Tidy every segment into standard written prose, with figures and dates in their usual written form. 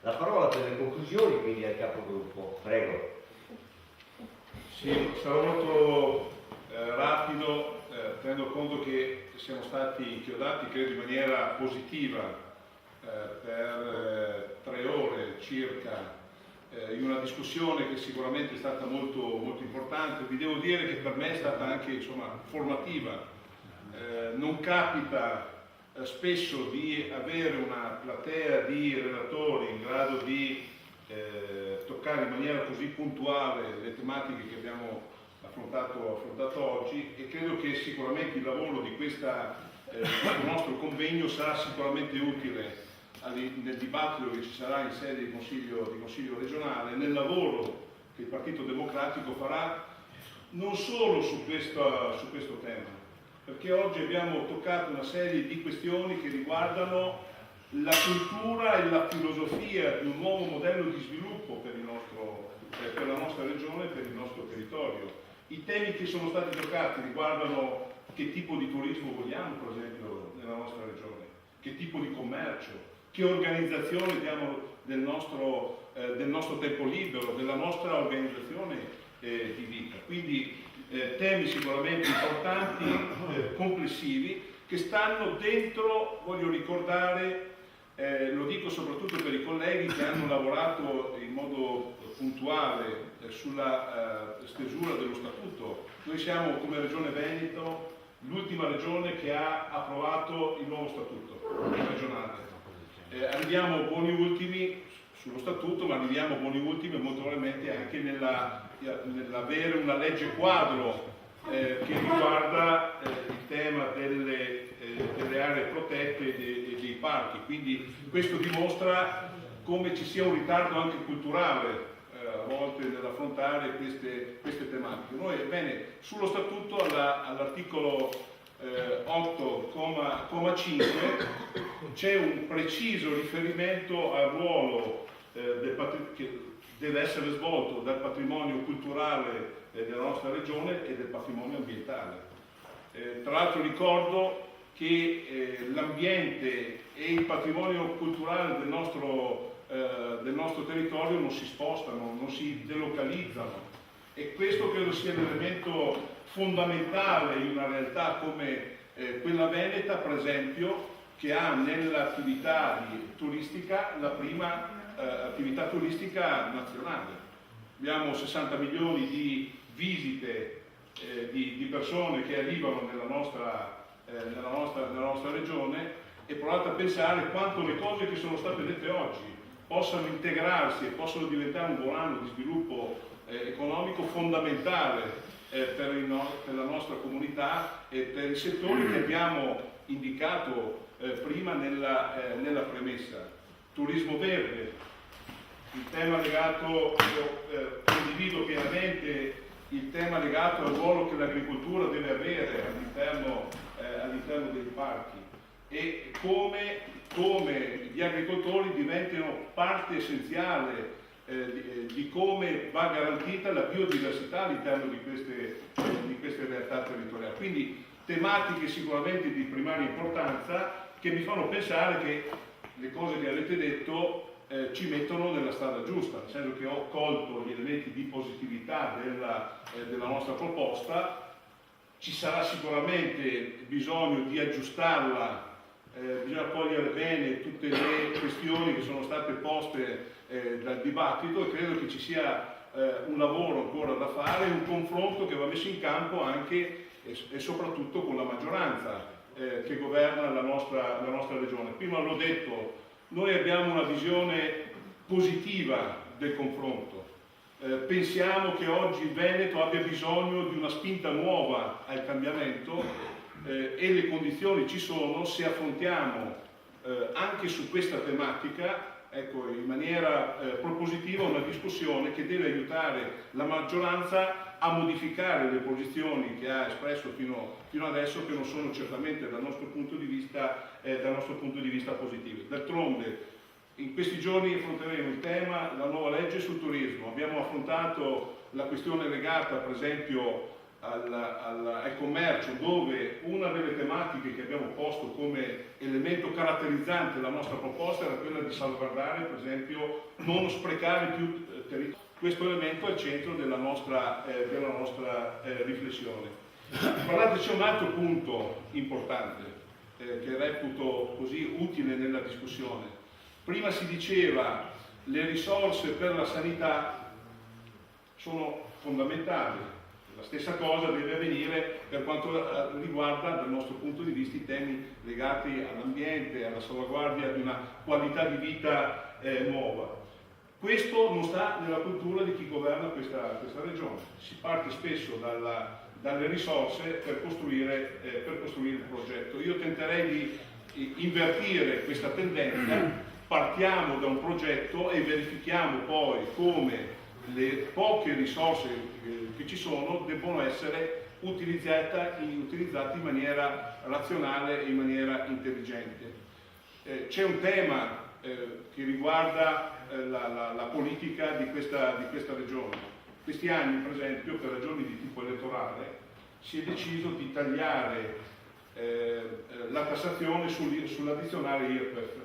la parola per le conclusioni, quindi al capogruppo. Prego. Sì, sarò molto rapido, tenendo conto che siamo stati inchiodati, credo, in maniera positiva per 3 ore circa in una discussione che sicuramente è stata molto, molto importante. Vi devo dire che per me è stata anche, insomma, formativa. Non capita spesso di avere una platea di relatori in grado di toccare in maniera così puntuale le tematiche che abbiamo affrontato oggi, e credo che sicuramente il lavoro di questo nostro convegno sarà sicuramente utile nel dibattito che ci sarà in sede di consiglio regionale, nel lavoro che il Partito Democratico farà non solo su questo tema, perché oggi abbiamo toccato una serie di questioni che riguardano la cultura e la filosofia di un nuovo modello di sviluppo per la nostra regione e per il nostro territorio. I temi che sono stati toccati riguardano che tipo di turismo vogliamo, per esempio, nella nostra regione, che tipo di commercio, che organizzazione diamo del nostro tempo libero, della nostra organizzazione di vita. Quindi temi sicuramente importanti, complessivi, che stanno dentro, voglio ricordare, lo dico soprattutto per i colleghi che hanno lavorato in modo puntuale sulla stesura dello statuto. Noi siamo, come Regione Veneto, l'ultima regione che ha approvato il nuovo statuto regionale. Arriviamo buoni ultimi sullo statuto, ma arriviamo buoni ultimi molto probabilmente anche nell'avere una legge quadro che riguarda il tema delle aree protette e dei parchi. Quindi questo dimostra come ci sia un ritardo anche culturale a volte nell'affrontare queste tematiche. Noi, ebbene, sullo statuto all'articolo 8,5 c'è un preciso riferimento al ruolo che deve essere svolto dal patrimonio culturale della nostra regione e del patrimonio ambientale. Tra l'altro ricordo che l'ambiente e il patrimonio culturale del nostro territorio non si spostano, non si delocalizzano, e questo credo sia l'elemento fondamentale in una realtà come quella veneta, per esempio, che ha nell'attività turistica la prima attività turistica nazionale. Abbiamo 60 milioni di visite di persone che arrivano nella nostra regione, e provate a pensare quanto le cose che sono state dette oggi possano integrarsi e possano diventare un buon anno di sviluppo economico fondamentale per la nostra comunità e per i settori che abbiamo indicato prima nella premessa. Turismo verde, il tema legato, io condivido pienamente il tema legato al ruolo che l'agricoltura deve avere all'interno dei parchi, e come gli agricoltori diventino parte essenziale di come va garantita la biodiversità all'interno di queste realtà territoriali. Quindi tematiche sicuramente di primaria importanza, che mi fanno pensare che le cose che avete detto ci mettono nella strada giusta, nel senso che ho colto gli elementi di positività della nostra proposta. Ci sarà sicuramente bisogno di aggiustarla, bisogna cogliere bene tutte le questioni che sono state poste dal dibattito, e credo che ci sia un lavoro ancora da fare, un confronto che va messo in campo anche e soprattutto con la maggioranza che governa la nostra regione. Prima l'ho detto, noi abbiamo una visione positiva del confronto. Pensiamo che oggi il Veneto abbia bisogno di una spinta nuova al cambiamento, e le condizioni ci sono se affrontiamo anche su questa tematica, ecco, in maniera propositiva, una discussione che deve aiutare la maggioranza a modificare le posizioni che ha espresso fino adesso, che non sono certamente dal nostro punto di vista positive. D'altronde in questi giorni affronteremo il tema, la nuova legge sul turismo. Abbiamo affrontato la questione legata per esempio al commercio, dove una delle tematiche che abbiamo posto come elemento caratterizzante la nostra proposta era quella di salvaguardare, per esempio, non sprecare più territorio. Questo elemento è al centro della nostra riflessione. Guardate, c'è un altro punto importante che reputo così utile nella discussione. Prima si diceva le risorse per la sanità sono fondamentali. La stessa cosa deve avvenire per quanto riguarda, dal nostro punto di vista, i temi legati all'ambiente, alla salvaguardia di una qualità di vita nuova. Questo non sta nella cultura di chi governa questa regione. Si parte spesso dalle risorse per costruire il progetto. Io tenterei di invertire questa tendenza, partiamo da un progetto e verifichiamo poi come le poche risorse che ci sono debbono essere utilizzate in maniera razionale e in maniera intelligente. C'è un tema che riguarda la politica di questa regione. Questi anni, per esempio, per ragioni di tipo elettorale, si è deciso di tagliare la tassazione sull'addizionale IRPEF.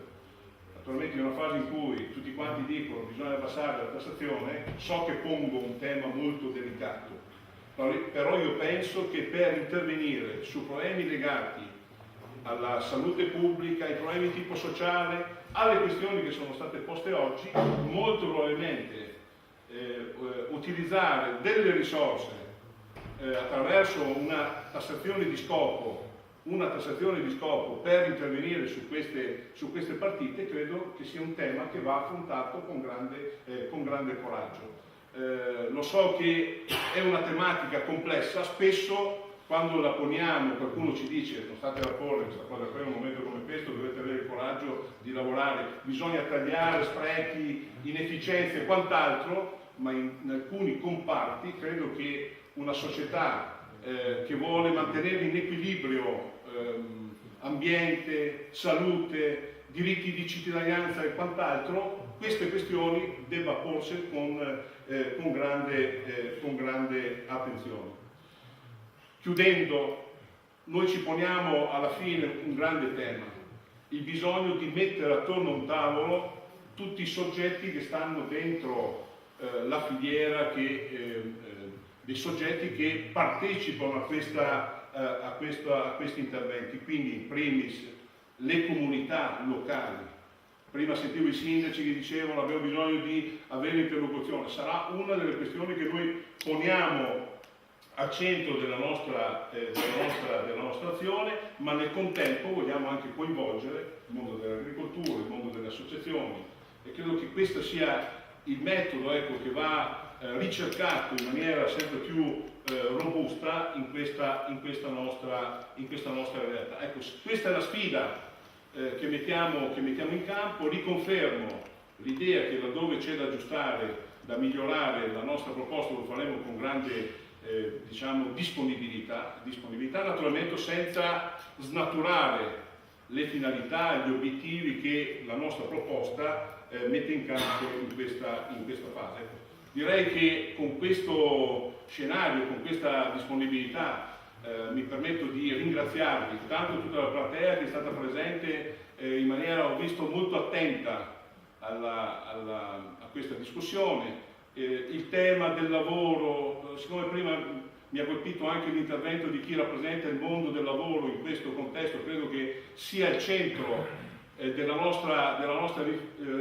Naturalmente in una fase in cui tutti quanti dicono che bisogna abbassare la tassazione, so che pongo un tema molto delicato, però io penso che per intervenire su problemi legati alla salute pubblica, ai problemi di tipo sociale, alle questioni che sono state poste oggi, molto probabilmente utilizzare delle risorse attraverso una tassazione di scopo per intervenire su queste partite, credo che sia un tema che va affrontato con grande coraggio. Lo so che è una tematica complessa, spesso quando la poniamo qualcuno ci dice non state a porre questa cosa qui in un momento come questo, dovete avere il coraggio di lavorare, bisogna tagliare sprechi, inefficienze e quant'altro, ma in alcuni comparti credo che una società che vuole mantenere in equilibrio ambiente, salute, diritti di cittadinanza e quant'altro, queste questioni debba porsi con grande attenzione. Chiudendo, noi ci poniamo alla fine un grande tema, il bisogno di mettere attorno a un tavolo tutti i soggetti che stanno dentro la filiera, dei soggetti che partecipano a questi interventi, quindi in primis le comunità locali. Prima sentivo i sindaci che dicevano abbiamo bisogno di avere interlocuzione, sarà una delle questioni che noi poniamo al centro della nostra azione, ma nel contempo vogliamo anche coinvolgere il mondo dell'agricoltura, il mondo delle associazioni, e credo che questo sia il metodo che va ricercato in maniera sempre più robusta in questa nostra realtà. Ecco, questa è la sfida che mettiamo in campo. Riconfermo l'idea che laddove c'è da aggiustare, da migliorare la nostra proposta, lo faremo con grande disponibilità, naturalmente senza snaturare le finalità e gli obiettivi che la nostra proposta mette in campo in questa fase. Direi che con questo scenario, con questa disponibilità, mi permetto di ringraziarvi, tanto tutta la platea che è stata presente in maniera, ho visto, molto attenta a questa discussione. Il tema del lavoro, siccome prima mi ha colpito anche l'intervento di chi rappresenta il mondo del lavoro in questo contesto, credo che sia il centro della nostra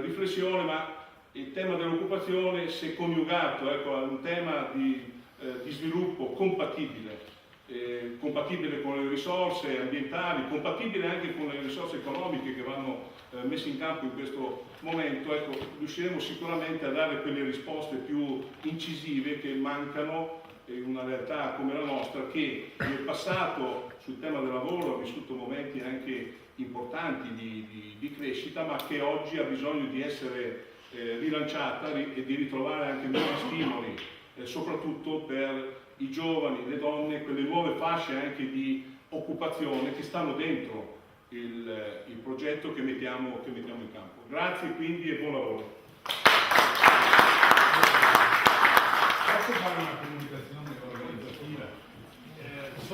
riflessione, ma il tema dell'occupazione, se coniugato a un tema di sviluppo compatibile con le risorse ambientali, compatibile anche con le risorse economiche che vanno messe in campo in questo momento, riusciremo sicuramente a dare quelle risposte più incisive che mancano in una realtà come la nostra, che nel passato sul tema del lavoro ha vissuto momenti anche importanti di crescita, ma che oggi ha bisogno di essere rilanciata e di ritrovare anche nuovi stimoli, soprattutto per i giovani, le donne, quelle nuove fasce anche di occupazione che stanno dentro il progetto che mettiamo in campo. Grazie quindi e buon lavoro. Posso fare una comunicazione?